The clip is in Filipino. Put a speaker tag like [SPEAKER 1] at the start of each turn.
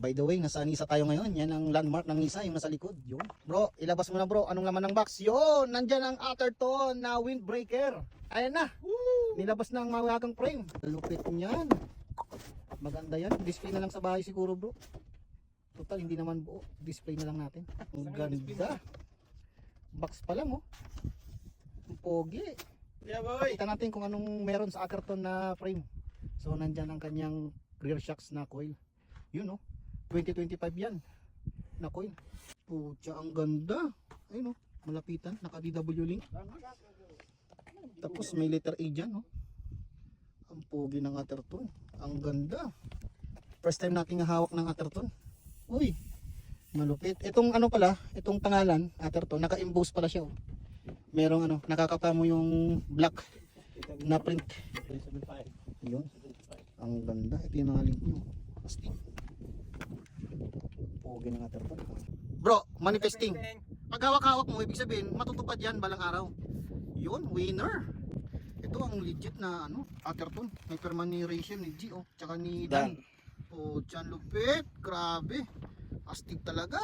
[SPEAKER 1] By the way, nasa Anisa tayo ngayon. Yan ang landmark ng Anisa, yung nasa likod. Yun. Bro, ilabas mo na bro. Anong laman ng box? Yun! Nandyan ang Atherton na windbreaker. Ayan na. Woo! Nilabas na ang mawagang frame. Lupit niyan. Maganda yan. Display na lang sa bahay siguro bro. Total, hindi naman buo. Display na lang natin. Ang ganda. Box pa lang oh. Ang pogi.
[SPEAKER 2] Yeah, boy.
[SPEAKER 1] Kita natin kung anong meron sa Atherton na frame. So, nandyan ang kanyang rear shocks na coil. Yun oh. 2025 yan na coil. Pucha, ang ganda. Ayun oh, malapitan, naka DW link. Tapos may letter A dyan oh. Ang pogi ng Atherton. Ang ganda. First time nating hawak ng Atherton. Uy, malupit. Itong ano pala, itong pangalan Atherton, naka-emboss pala siya oh. Merong ano, nakakapa mo yung black na print. Yun. Ang ganda. Ito yung mga link nyo. Plastic. Pogi ng Atherton. Bro, manifesting. Pag hawak-hawak mo, ibig sabihin, matutupad yan balang araw. Yun, winner. Ito ang legit na ano, Atherton. May perma ni Rachel, ni G, oh. Tsaka ni Dan. Oh, dyan lupit. Grabe. Astig talaga.